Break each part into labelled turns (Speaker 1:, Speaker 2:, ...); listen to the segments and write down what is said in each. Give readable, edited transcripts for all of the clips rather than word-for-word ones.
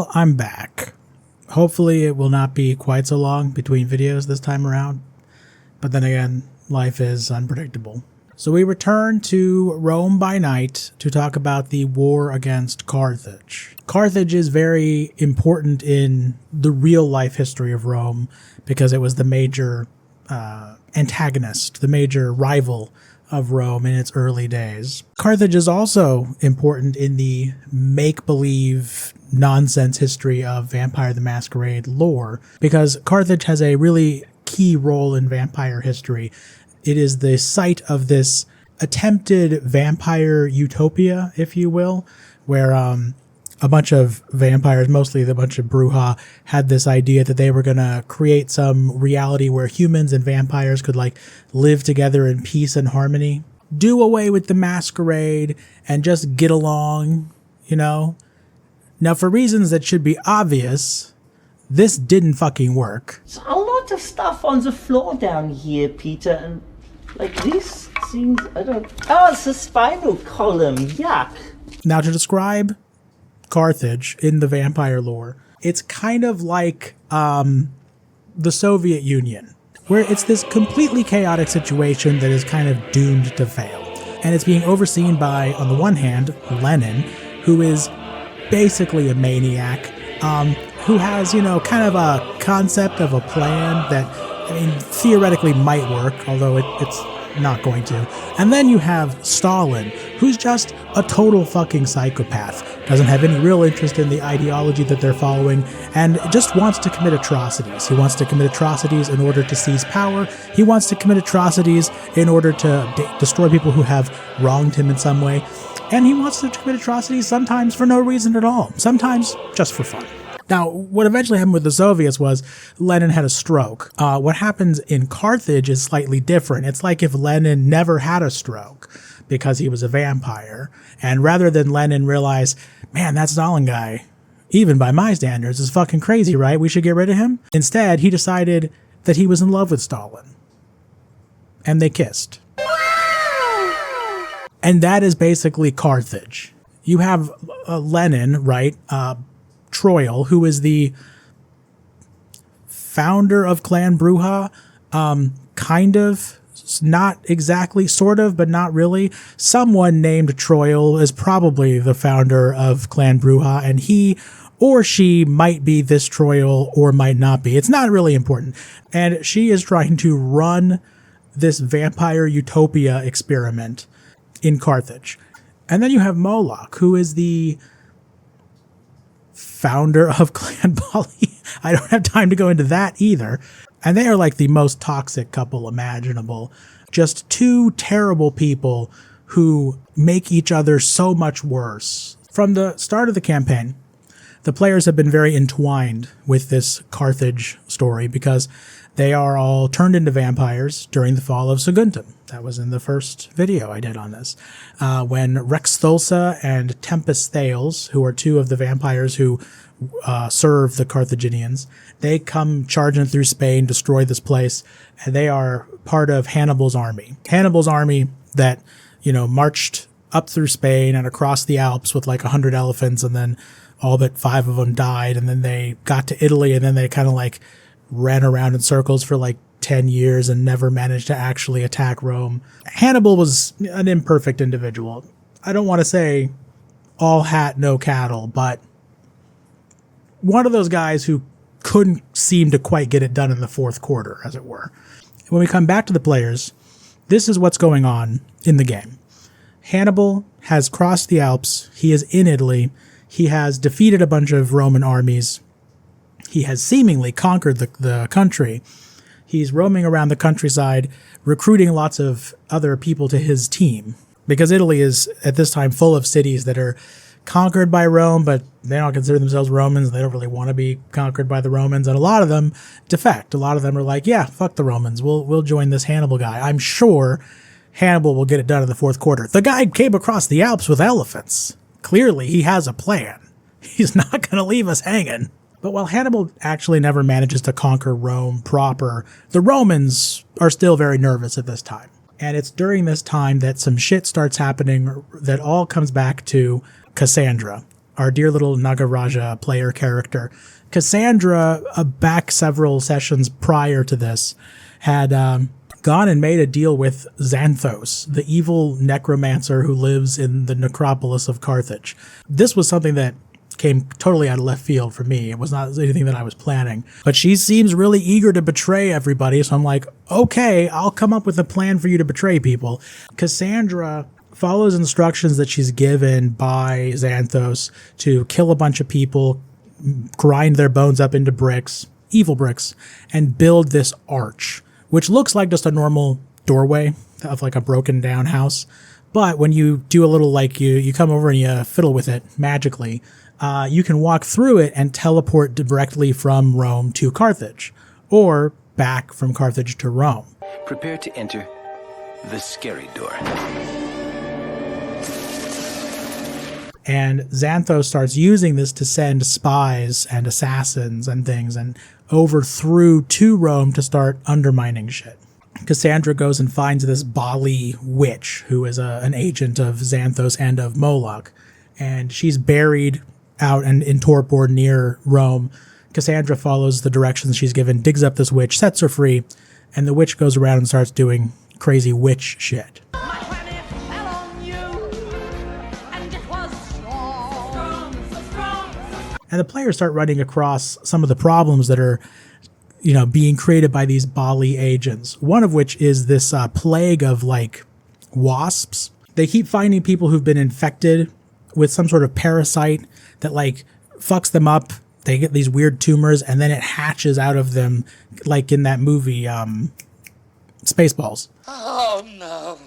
Speaker 1: Well, I'm back. Hopefully it will not be quite so long between videos this time around. But then again, life is unpredictable. So we return to Rome by night to talk about the war against Carthage. Carthage is very important in the real life history of Rome because it was the major antagonist, the major rival of Rome in its early days. Carthage is also important in the make-believe nonsense history of Vampire the Masquerade lore, because Carthage has a really key role in vampire history. It is the site of this attempted vampire utopia, if you will, where a bunch of vampires, mostly the bunch of Bruja, had this idea that they were going to create some reality where humans and vampires could like live together in peace and harmony, do away with the masquerade, and just get along, you know? Now, for reasons that should be obvious, this didn't fucking work.
Speaker 2: There's a lot of stuff on the floor down here, Peter, and like these things, oh, it's a spinal column, yuck.
Speaker 1: Now, to describe Carthage in the vampire lore, it's kind of like the Soviet Union, where it's this completely chaotic situation that is kind of doomed to fail. And it's being overseen by, on the one hand, Lenin, who is basically a maniac, who has, kind of a concept of a plan that, theoretically might work, although it's not going to. And then you have Stalin, who's just a total fucking psychopath, doesn't have any real interest in the ideology that they're following, and just wants to commit atrocities. He wants to commit atrocities in order to seize power. He wants to commit atrocities in order to destroy people who have wronged him in some way. And he wants to commit atrocities sometimes for no reason at all, sometimes just for fun. Now, what eventually happened with the Soviets was Lenin had a stroke. What happens in Carthage is slightly different. It's like if Lenin never had a stroke because he was a vampire. And rather than Lenin realize, man, that Stalin guy, even by my standards, is fucking crazy, right? We should get rid of him. Instead, he decided that he was in love with Stalin. And they kissed. And that is basically Carthage. You have Lenin, right? Troil, who is the founder of Clan Bruja, kind of, not exactly, sort of, but not really. Someone named Troil is probably the founder of Clan Bruja, and he or she might be this Troil or might not be. It's not really important. And she is trying to run this vampire utopia experiment in Carthage. And then you have Moloch, who is the founder of Clan Poly. I don't have time to go into that either. And they are like the most toxic couple imaginable. Just two terrible people who make each other so much worse. From the start of the campaign, the players have been very entwined with this Carthage story because they are all turned into vampires during the fall of Saguntum. That was in the first video I did on this. When Rex Thulsa and Tempest Thales, who are two of the vampires who serve the Carthaginians, they come charging through Spain, destroy this place, and they are part of Hannibal's army. Hannibal's army that, marched up through Spain and across the Alps with like 100 elephants, and then all but 5 of them died, and then they got to Italy, and then they kind of like ran around in circles for like 10 years and never managed to actually attack Rome. Hannibal was an imperfect individual. I don't want to say all hat, no cattle, but one of those guys who couldn't seem to quite get it done in the fourth quarter, as it were. When we come back to the players, this is what's going on in the game. Hannibal has crossed the Alps. He is in Italy. He has defeated a bunch of Roman armies. He has seemingly conquered the country. He's roaming around the countryside, recruiting lots of other people to his team. Because Italy is, at this time, full of cities that are conquered by Rome, but they don't consider themselves Romans. They don't really want to be conquered by the Romans. And a lot of them defect. A lot of them are like, yeah, fuck the Romans. We'll join this Hannibal guy. I'm sure Hannibal will get it done in the fourth quarter. The guy came across the Alps with elephants. Clearly, he has a plan. He's not going to leave us hanging. But while Hannibal actually never manages to conquer Rome proper, the Romans are still very nervous at this time. And it's during this time that some shit starts happening that all comes back to Cassandra. our dear little Nagaraja player character. Cassandra, back several sessions prior to this, had gone and made a deal with Xanthos, the evil necromancer who lives in the necropolis of Carthage. This was something that came totally out of left field for me. It was not anything that I was planning. But she seems really eager to betray everybody, so I'm like, okay, I'll come up with a plan for you to betray people. Cassandra follows instructions that she's given by Xanthos to kill a bunch of people, grind their bones up into bricks, evil bricks, and build this arch, which looks like just a normal doorway of like a broken down house. But when you do a little, like you come over and you fiddle with it magically, you can walk through it and teleport directly from Rome to Carthage, or back from Carthage to Rome.
Speaker 3: Prepare to enter the scary door.
Speaker 1: And Xanthos starts using this to send spies and assassins and things and overthrough to Rome to start undermining shit. Cassandra goes and finds this Bali witch, who is an agent of Xanthos and of Moloch, and she's buried out and in torpor near Rome. Cassandra follows the directions she's given, digs up this witch, sets her free, and the witch goes around and starts doing crazy witch shit. And the players start running across some of the problems that are, being created by these Bali agents. One of which is this plague of like wasps. They keep finding people who've been infected with some sort of parasite that like fucks them up. They get these weird tumors and then it hatches out of them, like in that movie, Spaceballs.
Speaker 4: Oh no,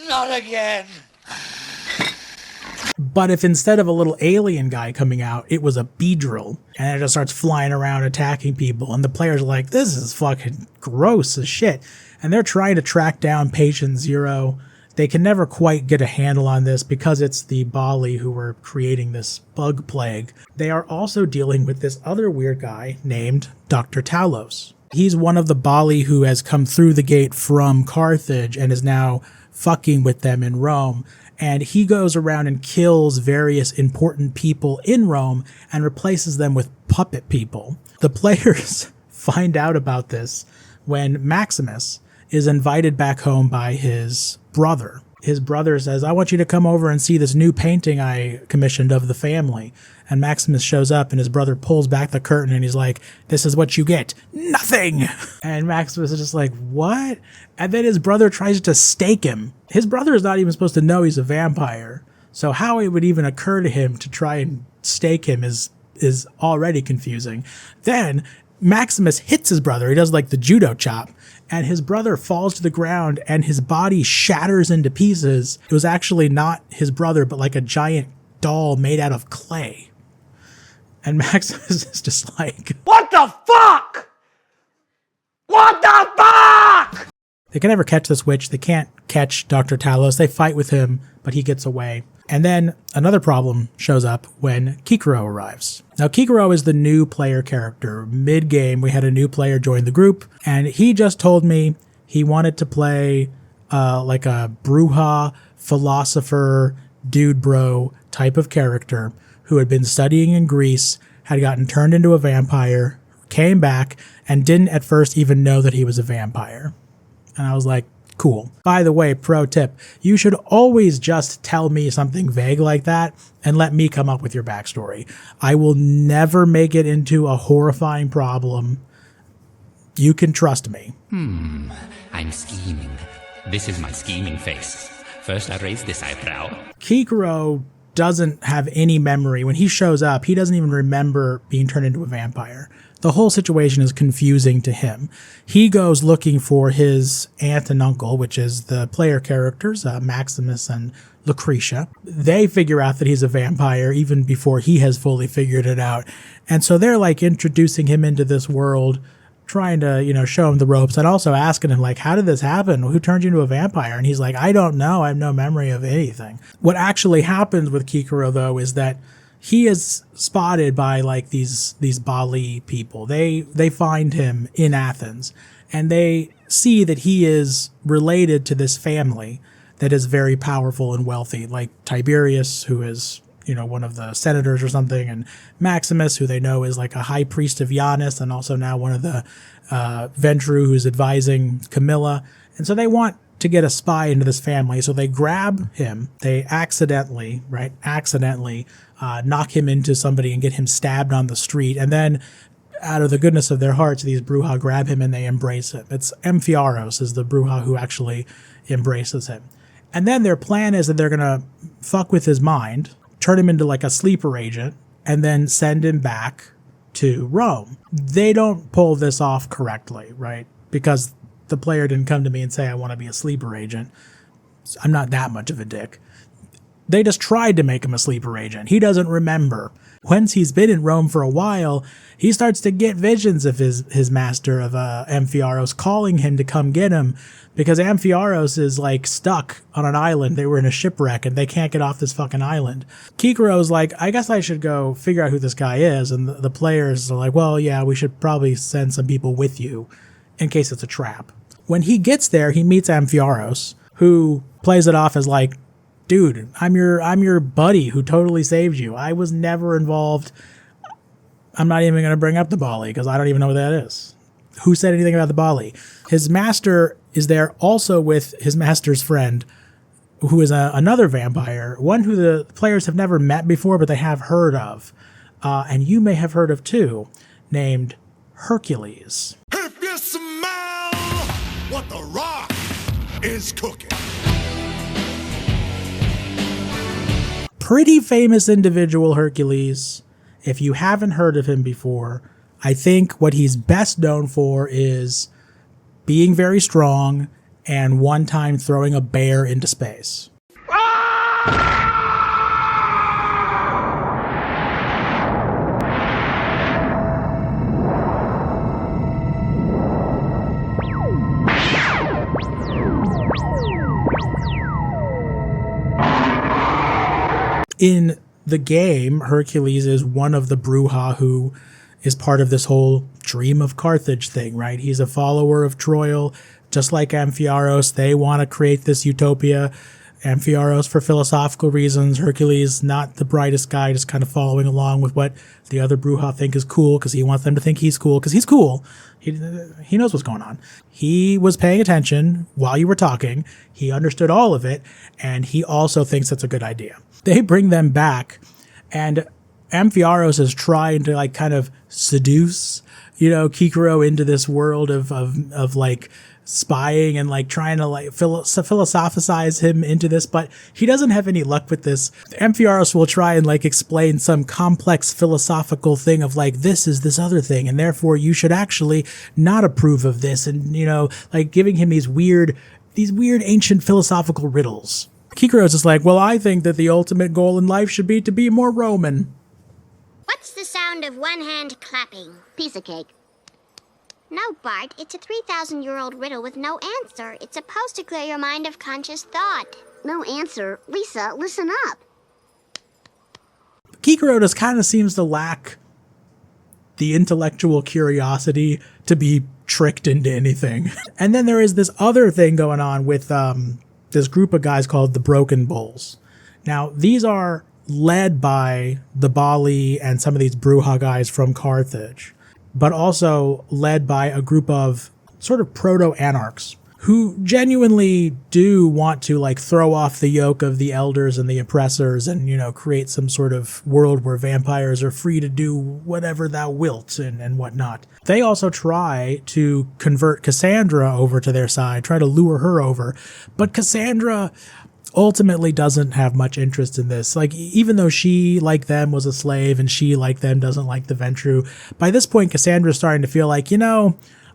Speaker 4: not again.
Speaker 1: But if instead of a little alien guy coming out, it was a Beedrill, and it just starts flying around attacking people, and the players are like, this is fucking gross as shit. And they're trying to track down Patient Zero. They can never quite get a handle on this because it's the Bali who were creating this bug plague. They are also dealing with this other weird guy named Dr. Talos. He's one of the Bali who has come through the gate from Carthage and is now fucking with them in Rome. And he goes around and kills various important people in Rome and replaces them with puppet people. The players find out about this when Maximus is invited back home by his brother. His brother says, I want you to come over and see this new painting I commissioned of the family. And Maximus shows up and his brother pulls back the curtain and he's like, this is what you get. Nothing. And Maximus is just like, what? And then his brother tries to stake him. His brother is not even supposed to know he's a vampire. So how it would even occur to him to try and stake him is already confusing. Then Maximus hits his brother. He does like the judo chop. And his brother falls to the ground and his body shatters into pieces. It was actually not his brother, but like a giant doll made out of clay. And Maximus is just like,
Speaker 4: What the fuck? What the fuck?
Speaker 1: They can never catch this witch. They can't catch Dr. Talos. They fight with him, but he gets away. And then another problem shows up when Kikoro arrives. Now, Kikoro is the new player character. Mid-game, we had a new player join the group, and he just told me he wanted to play like a Bruja, philosopher, dude bro type of character who had been studying in Greece, had gotten turned into a vampire, came back, and didn't at first even know that he was a vampire. And I was like, cool. By the way, pro tip, you should always just tell me something vague like that and let me come up with your backstory. I will never make it into a horrifying problem. You can trust me.
Speaker 5: I'm scheming. This is my scheming face. First I raise this eyebrow.
Speaker 1: Kikoro doesn't have any memory. When he shows up, he doesn't even remember being turned into a vampire. The whole situation is confusing to him. He goes looking for his aunt and uncle, which is the player characters, Maximus and Lucretia. They figure out that he's a vampire even before he has fully figured it out. And so they're like introducing him into this world, trying to, show him the ropes, and also asking him, like, how did this happen? Who turned you into a vampire? And he's like, I don't know. I have no memory of anything. What actually happens with Kikoro, though, is that he is spotted by like these Bali people. They find him in Athens and they see that he is related to this family that is very powerful and wealthy, like Tiberius, who is, one of the senators or something, and Maximus, who they know is like a high priest of Janus, and also now one of the Ventru who's advising Camilla. And so they want to get a spy into this family. So they grab him. They accidentally knock him into somebody and get him stabbed on the street. And then out of the goodness of their hearts, these Brujah grab him and they embrace him. It's Amphiaros is the Brujah who actually embraces him. And then their plan is that they're going to fuck with his mind, turn him into like a sleeper agent, and then send him back to Rome. They don't pull this off correctly, right? Because the player didn't come to me and say, I want to be a sleeper agent. I'm not that much of a dick. They just tried to make him a sleeper agent. He doesn't remember. Once he's been in Rome for a while, he starts to get visions of his master, of Amphiaros, calling him to come get him, because Amphiaros is like stuck on an island. They were in a shipwreck and they can't get off this fucking island. Kikuro's like, I guess I should go figure out who this guy is. And the players are like, well, yeah, we should probably send some people with you in case it's a trap. When he gets there, he meets Amphiaros, who plays it off as like, dude, I'm your buddy who totally saved you. I was never involved. I'm not even going to bring up the Bali because I don't even know what that is. Who said anything about the Bali? His master is there also with his master's friend, who is another vampire, one who the players have never met before, but they have heard of. And you may have heard of too, named Hercules.
Speaker 6: If you smell what the Rock is cooking.
Speaker 1: Pretty famous individual, Hercules. If you haven't heard of him before, I think what he's best known for is being very strong and one time throwing a bear into space. In the game, Hercules is one of the Brujah who is part of this whole dream of Carthage thing, right? He's a follower of Troil, just like Amphiaros. They want to create this utopia. Amphiaros for philosophical reasons. Hercules, not the brightest guy, just kind of following along with what the other Brujah think is cool because he wants them to think he's cool because he's cool. He knows what's going on. He was paying attention while you were talking. He understood all of it, and he also thinks that's a good idea. They bring them back, and Amphiaros is trying to like kind of seduce, Kikuro into this world of like spying and like trying to like philosophize him into this, but he doesn't have any luck with this. Amphiaros will try and like explain some complex philosophical thing of like, this is this other thing, and therefore you should actually not approve of this, and like giving him these weird ancient philosophical riddles. Kikuro's just like, well, I think that the ultimate goal in life should be to be more Roman.
Speaker 7: What's the sound of one hand clapping? Piece of cake. No, Bart, it's a 3,000-year-old riddle with no answer. It's supposed to clear your mind of conscious thought. No answer? Lisa, listen up.
Speaker 1: Kikuro just kind of seems to lack the intellectual curiosity to be tricked into anything. And then there is this other thing going on with this group of guys called the Broken Bulls. Now, these are led by the Bali and some of these Brujah guys from Carthage, but also led by a group of sort of proto-anarchs who genuinely do want to like throw off the yoke of the elders and the oppressors and, create some sort of world where vampires are free to do whatever thou wilt and whatnot. They also try to convert Cassandra over to their side, try to lure her over, but Cassandra ultimately doesn't have much interest in this. Like, even though she, like them, was a slave and she, like them, doesn't like the Ventru, by this point, Cassandra's starting to feel like,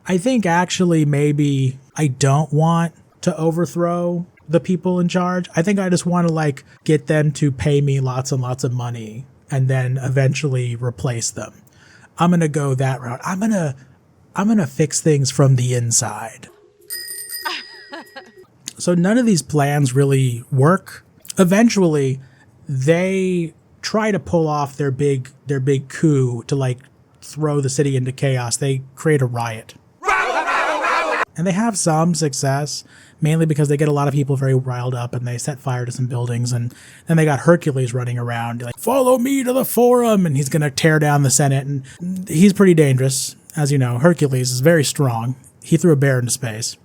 Speaker 1: I think actually maybe I don't want to overthrow the people in charge. I think I just want to like get them to pay me lots and lots of money and then eventually replace them. I'm going to go that route. I'm going to fix things from the inside. So none of these plans really work. Eventually, they try to pull off their big coup to like throw the city into chaos. They create a riot. And they have some success, mainly because they get a lot of people very riled up and they set fire to some buildings. And then they got Hercules running around like, follow me to the forum. And he's going to tear down the Senate. And he's pretty dangerous. As you know, Hercules is very strong. He threw a bear into space.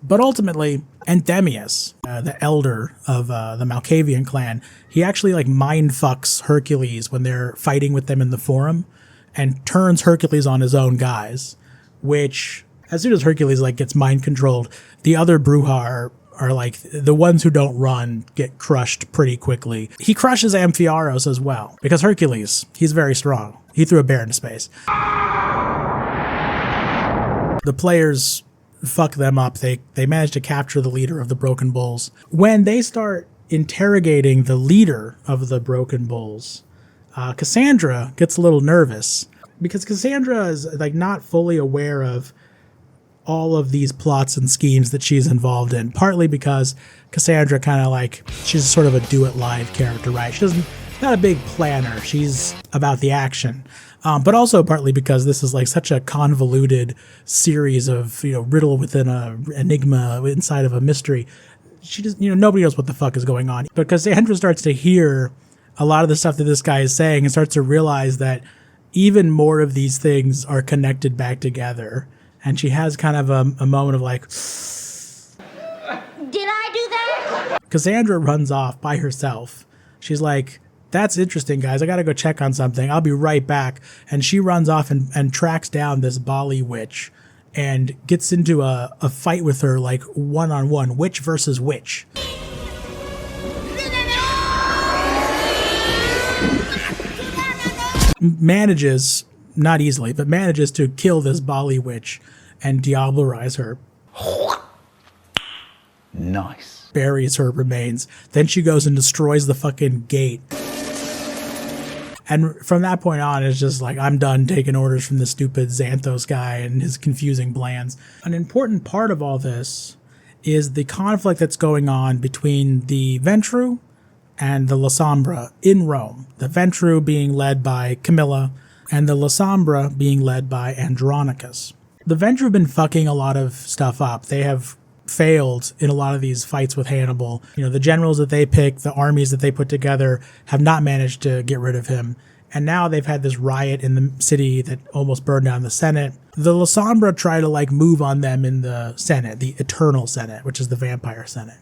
Speaker 1: But ultimately, Anthemius, the elder of the Malkavian clan, he actually like mind fucks Hercules when they're fighting with them in the forum, and turns Hercules on his own guys. Which, as soon as Hercules like gets mind controlled, the other Bruja are like the ones who don't run get crushed pretty quickly. He crushes Amphiaros as well because Hercules, he's very strong. He threw a bear into space. The players fuck them up. They manage to capture the leader of the Broken Bulls. When they start interrogating the leader of the Broken Bulls, Cassandra gets a little nervous because Cassandra is like not fully aware of all of these plots and schemes that she's involved in, partly because Cassandra kind of like, she's sort of a do-it-live character, right? She's not a big planner. She's about the action. But also partly because this is like such a convoluted series of, riddle within a enigma inside of a mystery. She just, nobody knows what the fuck is going on. But Cassandra starts to hear a lot of the stuff that this guy is saying and starts to realize that even more of these things are connected back together. And she has kind of a moment of like,
Speaker 7: Did I do that?
Speaker 1: Cassandra runs off by herself. She's like, that's interesting, guys. I got to go check on something. I'll be right back. And she runs off and tracks down this Bali witch and gets into a fight with her, like one-on-one, witch versus witch. Manages, not easily, but manages to kill this Bali witch and diablerize her.
Speaker 3: Nice.
Speaker 1: Buries her remains. Then she goes and destroys the fucking gate. And from that point on, it's just like, I'm done taking orders from the stupid Xanthos guy and his confusing plans. An important part of all this is the conflict that's going on between the Ventru and the Lasombra in Rome. The Ventru being led by Camilla and the Lasombra being led by Andronicus. The Ventru have been fucking a lot of stuff up. They have failed in a lot of these fights with Hannibal. The generals that they pick, the armies that they put together have not managed to get rid of him. And now they've had this riot in the city that almost burned down the Senate. The Lasombra try to like move on them in the Senate, the Eternal Senate, which is the Vampire Senate.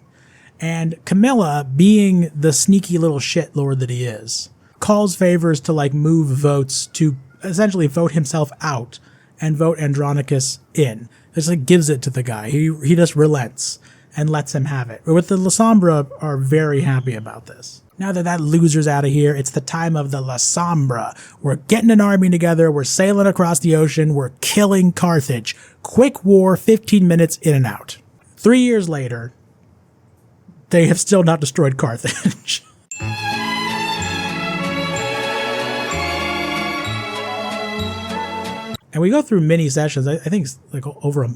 Speaker 1: And Camilla, being the sneaky little shit lord that he is, calls favors to like move votes to essentially vote himself out and vote Andronicus in. Just like gives it to the guy. He just relents and lets him have it. But the Lasombra are very happy about this. Now that loser's out of here, it's the time of the Lasombra. We're getting an army together. We're sailing across the ocean. We're killing Carthage. Quick war, 15 minutes in and out. 3 years later, they have still not destroyed Carthage. And we go through mini sessions, I think it's like over a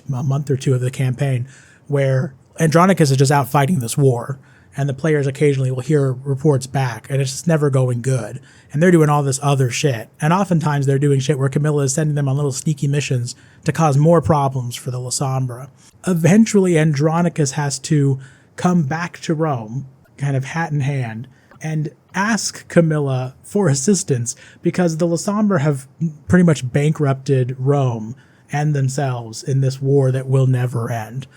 Speaker 1: month or two of the campaign, where Andronicus is just out fighting this war, and the players occasionally will hear reports back, and it's just never going good. And they're doing all this other shit. And oftentimes they're doing shit where Camilla is sending them on little sneaky missions to cause more problems for the Lasombra. Eventually, Andronicus has to come back to Rome, kind of hat in hand, and ask Camilla for assistance because the Lasombra have pretty much bankrupted Rome and themselves in this war that will never end,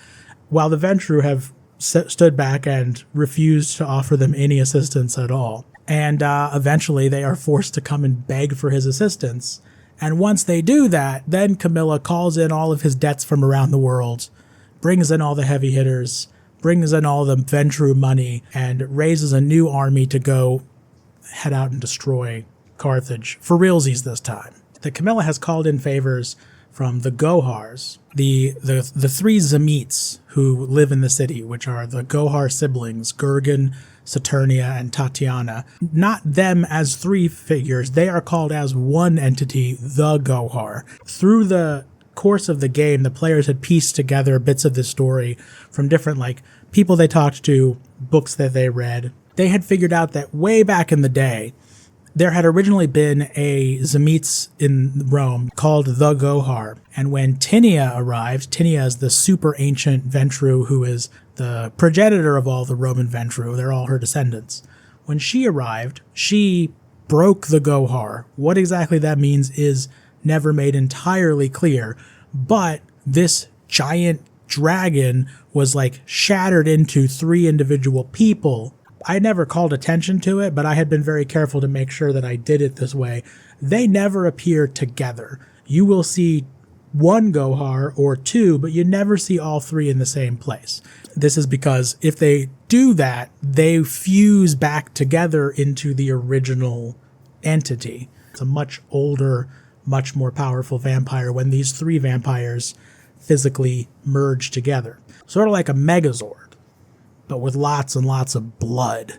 Speaker 1: while the Ventru have stood back and refused to offer them any assistance at all. And eventually they are forced to come and beg for his assistance. And once they do that, then Camilla calls in all of his debts from around the world, brings in all the heavy hitters, brings in all the Ventru money, and raises a new army to go head out and destroy Carthage, for realsies this time. That Camilla has called in favors from the Gohars, the three Zamits who live in the city, which are the Gohar siblings, Gurgen, Saturnia, and Tatiana. Not them as three figures, they are called as one entity, the Gohar. Through the course of the game, the players had pieced together bits of this story from different people they talked to, books that they read. They had figured out that way back in the day, There had originally been a Zamitz in Rome called the Gohar, and when Tinia arrived, Tinia is the super ancient Ventru who is the progenitor of all the Roman Ventru. They're all her descendants. When she arrived, she broke the Gohar. What exactly that means is never made entirely clear, but this giant dragon was like shattered into 3 individual people. I never called attention to it, but I had been very careful to make sure that I did it this way. They never appear together. You will see 1 Gohar or 2, but you never see all 3 in the same place. This is because if they do that, they fuse back together into the original entity. It's a much older, much more powerful vampire when these 3 vampires physically merge together. Sort of like a Megazord, but with lots and lots of blood.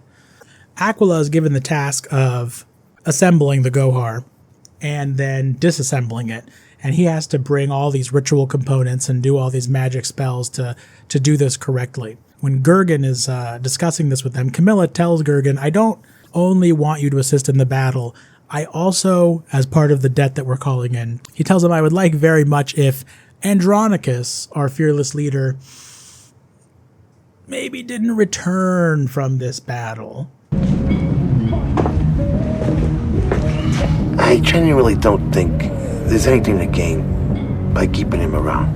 Speaker 1: Aquila is given the task of assembling the Gohar and then disassembling it. And he has to bring all these ritual components and do all these magic spells to do this correctly. When Gergen is discussing this with them, Camilla tells Gergen, I don't only want you to assist in the battle, I also, as part of the debt that we're calling in, he tells him I would like very much if Andronicus, our fearless leader, maybe didn't return from this battle.
Speaker 8: I genuinely don't think there's anything to gain by keeping him around.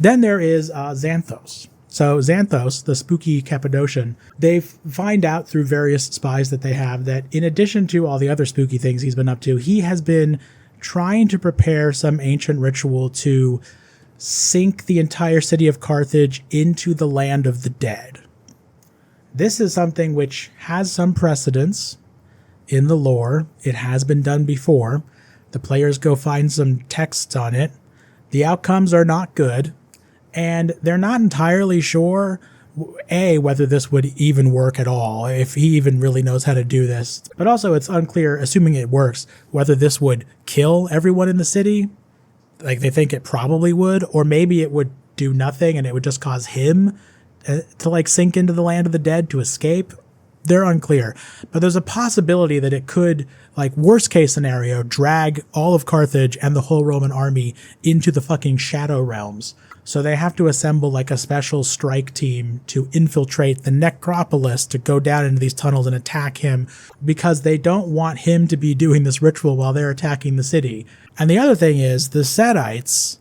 Speaker 1: Then there is Xanthos. So Xanthos, the spooky Cappadocian, they find out through various spies that they have that in addition to all the other spooky things he's been up to, he has been trying to prepare some ancient ritual to sink the entire city of Carthage into the land of the dead. This is something which has some precedence in the lore. It has been done before. The players go find some texts on it. The outcomes are not good, and they're not entirely sure, A, whether this would even work at all, if he even really knows how to do this. But also it's unclear, assuming it works, whether this would kill everyone in the city. Like they think it probably would, or maybe it would do nothing and it would just cause him to like sink into the land of the dead to escape. They're unclear, but there's a possibility that it could, like worst case scenario, drag all of Carthage and the whole Roman army into the fucking Shadow Realms. So they have to assemble like a special strike team to infiltrate the necropolis to go down into these tunnels and attack him because they don't want him to be doing this ritual while they're attacking the city. And the other thing is the Setites,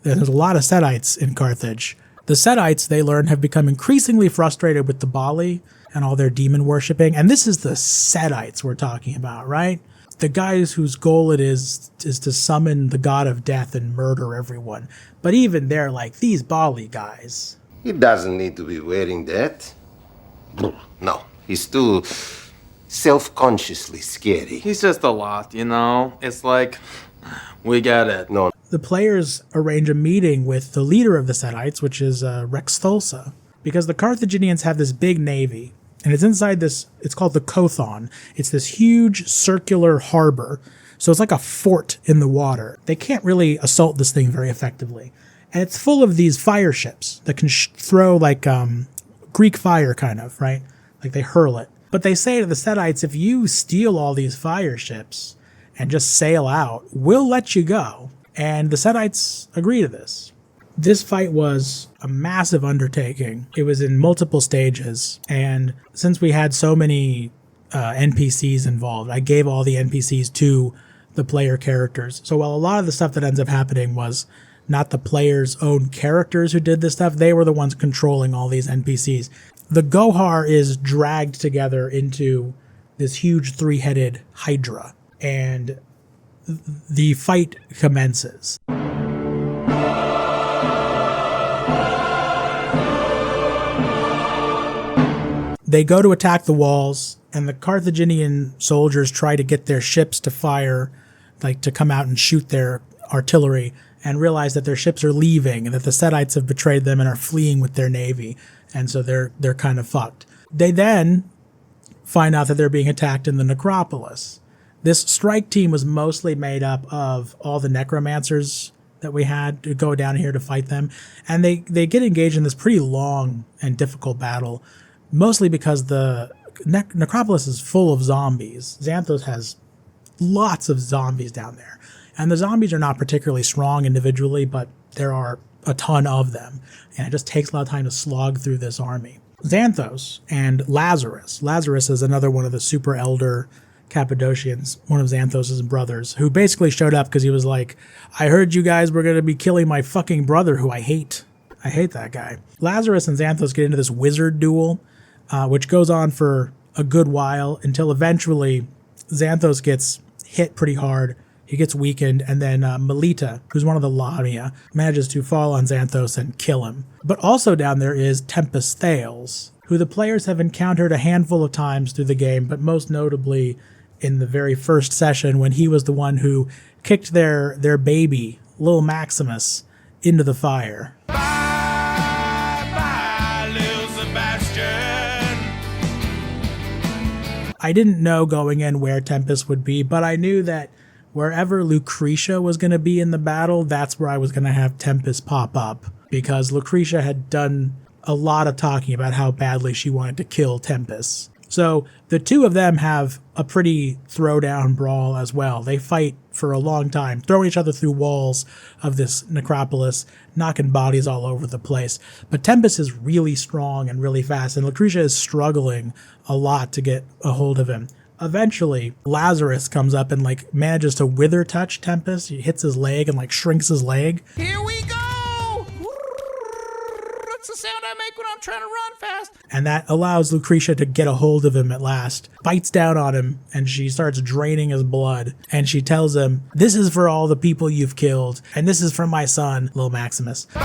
Speaker 1: there's a lot of Setites in Carthage. The Setites, they learn, have become increasingly frustrated with the Bali and all their demon worshipping. And this is the Setites we're talking about, right? The guys whose goal it is to summon the god of death and murder everyone. But even they're like, these Bali guys.
Speaker 8: He doesn't need to be wearing that. No, he's too self-consciously scary.
Speaker 9: He's just a lot, you know? It's like, we get it.
Speaker 8: No.
Speaker 1: The players arrange a meeting with the leader of the Setites, which is Rex Thulsa, because the Carthaginians have this big navy, and it's inside this, it's called the Kothon. It's this huge circular harbor, so it's like a fort in the water. They can't really assault this thing very effectively. And it's full of these fire ships that can throw like Greek fire kind of, right? Like they hurl it. But they say to the Setites, if you steal all these fire ships and just sail out, we'll let you go. And the Setites agree to this. This fight was a massive undertaking. It was in multiple stages. And since we had so many NPCs involved, I gave all the NPCs to the player characters. So while a lot of the stuff that ends up happening was not the player's own characters who did this stuff, they were the ones controlling all these NPCs. The Gohar is dragged together into this huge 3-headed hydra. And the fight commences. They go to attack the walls, and the Carthaginian soldiers try to get their ships to fire, like to come out and shoot their artillery, and realize that their ships are leaving and that the Setites have betrayed them and are fleeing with their navy. And so they're kind of fucked. They then find out that they're being attacked in the necropolis. This strike team was mostly made up of all the necromancers that we had to go down here to fight them. And they get engaged in this pretty long and difficult battle, mostly because the Necropolis is full of zombies. Xanthos has lots of zombies down there. And the zombies are not particularly strong individually, but there are a ton of them. And it just takes a lot of time to slog through this army. Xanthos and Lazarus. Lazarus is another one of the super elder Cappadocians, one of Xanthos' brothers, who basically showed up because he was like, I heard you guys were going to be killing my fucking brother, who I hate. I hate that guy. Lazarus and Xanthos get into this wizard duel, which goes on for a good while until eventually Xanthos gets hit pretty hard. He gets weakened, and then Melita, who's one of the Lamia, manages to fall on Xanthos and kill him. But also down there is Tempus Thales, who the players have encountered a handful of times through the game, but most notably in the very first session when he was the one who kicked their baby, little Maximus, into the fire.
Speaker 6: Bye, bye, little Sebastian.
Speaker 1: I didn't know going in where Tempest would be, but I knew that wherever Lucretia was going to be in the battle, that's where I was going to have Tempest pop up, because Lucretia had done a lot of talking about how badly she wanted to kill Tempest. So the two of them have a pretty throwdown brawl as well. They fight for a long time, throwing each other through walls of this necropolis, knocking bodies all over the place. But Tempest is really strong and really fast, and Lucretia is struggling a lot to get a hold of him. Eventually, Lazarus comes up and manages to wither touch Tempest. He hits his leg and shrinks his leg.
Speaker 4: Here we go! That's the sound I make when I'm trying to run fast.
Speaker 1: And that allows Lucretia to get a hold of him at last. Bites down on him, and she starts draining his blood. And she tells him, this is for all the people you've killed, and this is for my son, little Maximus.
Speaker 6: Bye,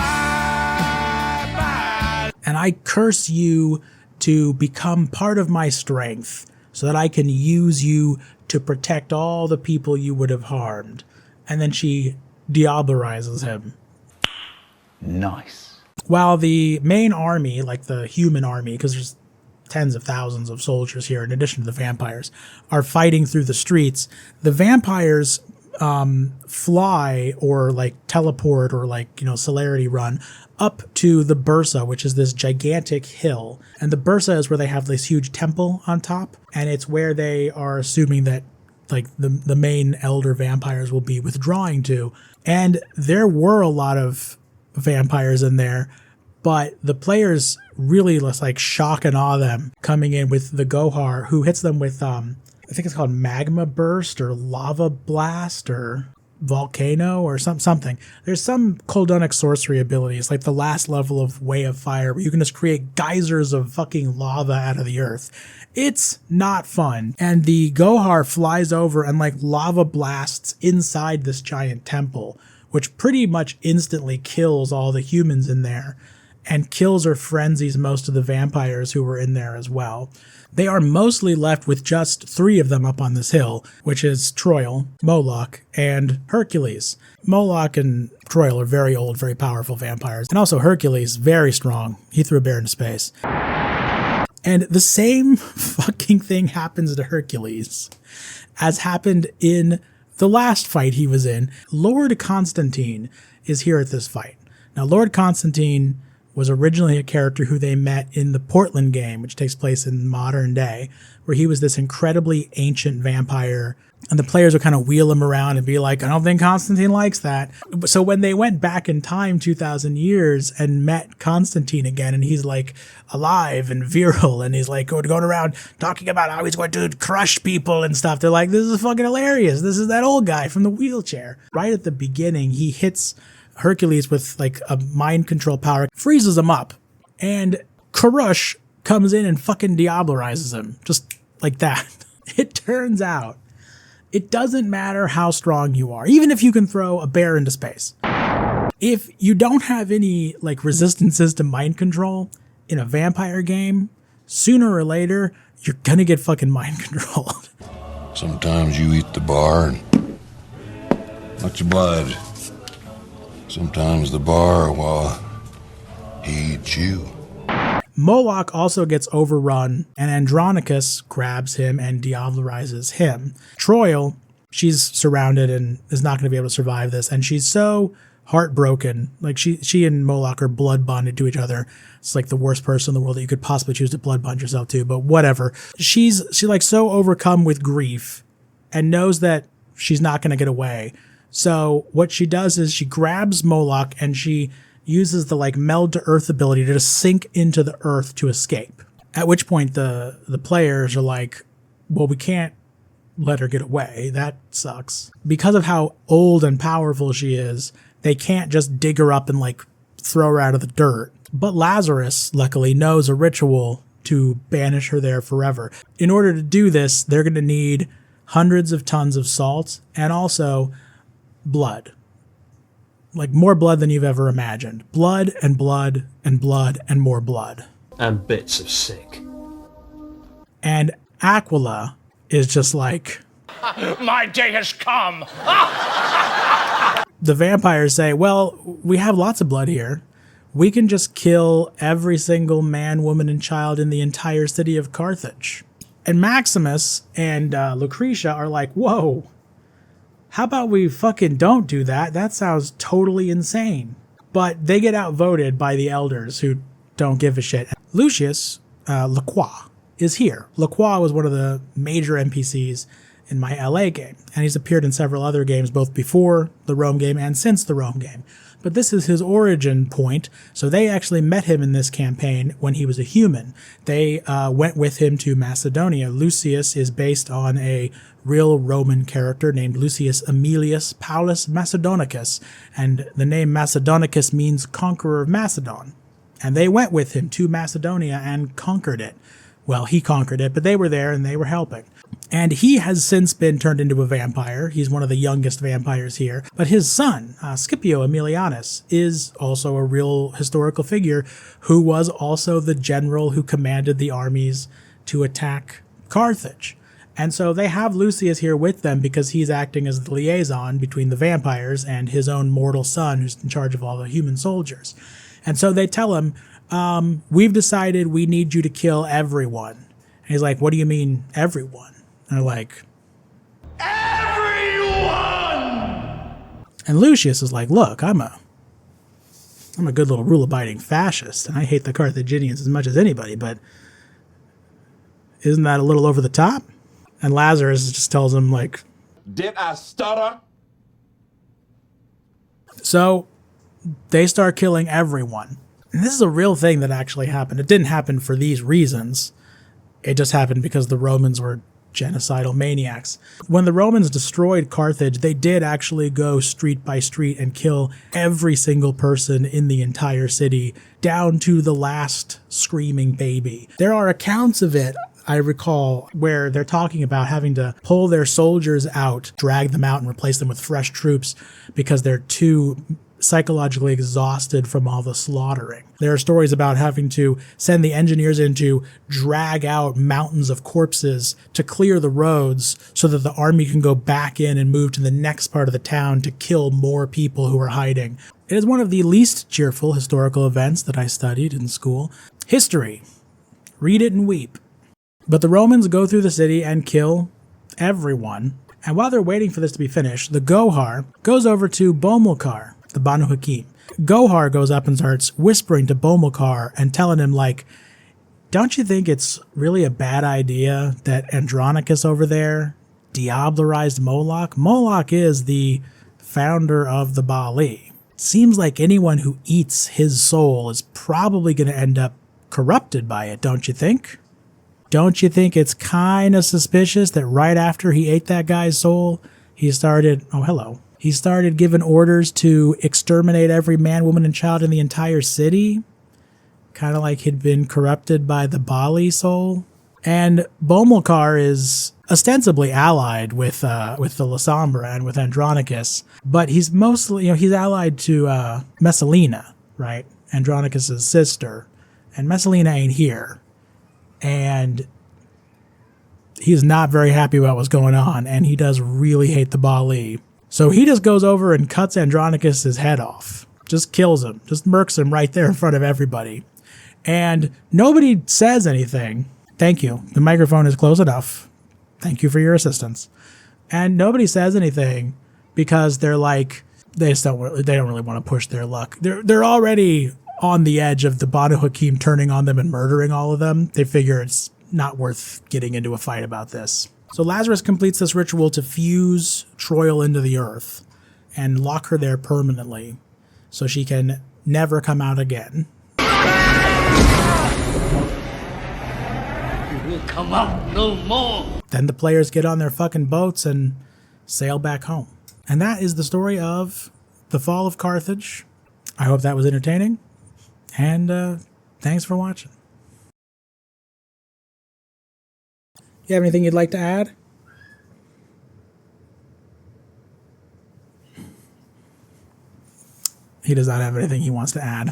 Speaker 6: bye.
Speaker 1: And I curse you to become part of my strength, so that I can use you to protect all the people you would have harmed. And then she diablerizes him.
Speaker 2: Nice.
Speaker 1: While the main army, like the human army, because there's tens of thousands of soldiers here in addition to the vampires, are fighting through the streets, the vampires fly or teleport or celerity run up to the Bursa, which is this gigantic hill. And the Bursa is where they have this huge temple on top, and it's where they are assuming that the main elder vampires will be withdrawing to. And there were a lot of vampires in there, but the players really just shock and awe them, coming in with the Gohar, who hits them with I think it's called Magma Burst or Lava Blast or Volcano or something. There's some Coldonic sorcery abilities, like the last level of Way of Fire, where you can just create geysers of fucking lava out of the earth. It's not fun. And the Gohar flies over and lava blasts inside this giant temple, which pretty much instantly kills all the humans in there and kills or frenzies most of the vampires who were in there as well. They are mostly left with just 3 of them up on this hill, which is Troil, Moloch, and Hercules. Moloch and Troil are very old, very powerful vampires. And also Hercules, very strong. He threw a bear into space. And the same fucking thing happens to Hercules as happened in the last fight he was in. Lord Constantine is here at this fight. Now, Lord Constantine was originally a character who they met in the Portland game, which takes place in modern day, where he was this incredibly ancient vampire, and the players would kind of wheel him around and be like, I don't think Constantine likes that. So when they went back in time 2,000 years and met Constantine again, and he's alive and virile, and he's going around talking about how he's going to crush people and stuff, they're like, this is fucking hilarious. This is that old guy from the wheelchair. Right at the beginning, he hits Hercules with a mind control power, freezes him up, and Karush comes in and fucking diablerizes him, just like that. It turns out it doesn't matter how strong you are, even if you can throw a bear into space. If you don't have any resistances to mind control in a vampire game, sooner or later, you're gonna get fucking mind controlled.
Speaker 6: Sometimes you eat the bar and let your blood. Sometimes the bar, well, he eats you.
Speaker 1: Moloch also gets overrun, and Andronicus grabs him and diablerizes him. Troil, she's surrounded and is not going to be able to survive this, and she's so heartbroken. Like she and Moloch are blood bonded to each other. It's like the worst person in the world that you could possibly choose to blood bond yourself to, but whatever. She's like so overcome with grief and knows that she's not going to get away. So what she does is she grabs Moloch and she uses the like meld to earth ability to just sink into the earth to escape. At which point the players are like, well, we can't let her get away. That sucks. Because of how old and powerful she is, they can't just dig her up and like throw her out of the dirt. But Lazarus, luckily, knows a ritual to banish her there forever. In order to do this, they're going to need hundreds of tons of salt and also blood. Like more blood than you've ever imagined. Blood and blood and blood and more blood.
Speaker 10: And bits of sick.
Speaker 1: And Aquila is just like,
Speaker 4: My day has come.
Speaker 1: the vampires say, well, we have lots of blood here. We can just kill every single man, woman, and child in the entire city of Carthage. And Maximus and Lucretia are like, whoa, how about we fucking don't do that? That sounds totally insane. But they get outvoted by the elders who don't give a shit. Lucius Lacroix is here. Lacroix was one of the major NPCs in my LA game, and he's appeared in several other games both before the Rome game and since the Rome game. But this is his origin point, so they actually met him in this campaign when he was a human. They went with him to Macedonia. Lucius is based on a real Roman character named Lucius Aemilius Paulus Macedonicus, and the name Macedonicus means conqueror of Macedon. And they went with him to Macedonia and conquered it. Well, he conquered it, but they were there and they were helping. And he has since been turned into a vampire. He's one of the youngest vampires here. But his son, Scipio Aemilianus, is also a real historical figure who was also the general who commanded the armies to attack Carthage. And so they have Lucius here with them because he's acting as the liaison between the vampires and his own mortal son who's in charge of all the human soldiers. And so they tell him, we've decided we need you to kill everyone. And he's like, what do you mean, everyone? And they're like, everyone! And Lucius is like, look, I'm a good little rule-abiding fascist, and I hate the Carthaginians as much as anybody, but isn't that a little over the top? And Lazarus just tells him, like,
Speaker 11: did I stutter?
Speaker 1: So they start killing everyone. And this is a real thing that actually happened. It didn't happen for these reasons. It just happened because the Romans were genocidal maniacs. When the Romans destroyed Carthage, they did actually go street by street and kill every single person in the entire city, down to the last screaming baby. There are accounts of it, I recall, where they're talking about having to pull their soldiers out, drag them out, and replace them with fresh troops because they're too psychologically exhausted from all the slaughtering. There are stories about having to send the engineers in to drag out mountains of corpses to clear the roads so that the army can go back in and move to the next part of the town to kill more people who are hiding. It is one of the least cheerful historical events that I studied in school. History. Read it and weep. But the Romans go through the city and kill everyone. And while they're waiting for this to be finished, the Gohar goes over to Bomilcar, the Banu Hakim. Gohar goes up and starts whispering to Bomilcar and telling him, like, don't you think it's really a bad idea that Andronicus over there diablerized Moloch? Moloch is the founder of the Baali. Seems like anyone who eats his soul is probably going to end up corrupted by it, don't you think? Don't you think it's kind of suspicious that right after he ate that guy's soul, he started giving orders to exterminate every man, woman, and child in the entire city? Kind of like he'd been corrupted by the Baali soul. And Bomilcar is ostensibly allied with the Lasombra and with Andronicus, but he's mostly, he's allied to Messalina, right? Andronicus' sister. And Messalina ain't here. And he's not very happy about what's going on, and he does really hate the Baali. So he just goes over and cuts Andronicus' head off. Just kills him. Just murks him right there in front of everybody. And nobody says anything. Thank you. The microphone is close enough. Thank you for your assistance. And nobody says anything because they're like, they don't really want to push their luck. They're already on the edge of the Banu Hakim turning on them and murdering all of them. They figure it's not worth getting into a fight about this. So Lazarus completes this ritual to fuse Troil into the earth and lock her there permanently so she can never come out again.
Speaker 12: You will come out no more.
Speaker 1: Then the players get on their fucking boats and sail back home. And that is the story of the fall of Carthage. I hope that was entertaining. And thanks for watching. You have anything you'd like to add? He does not have anything he wants to add.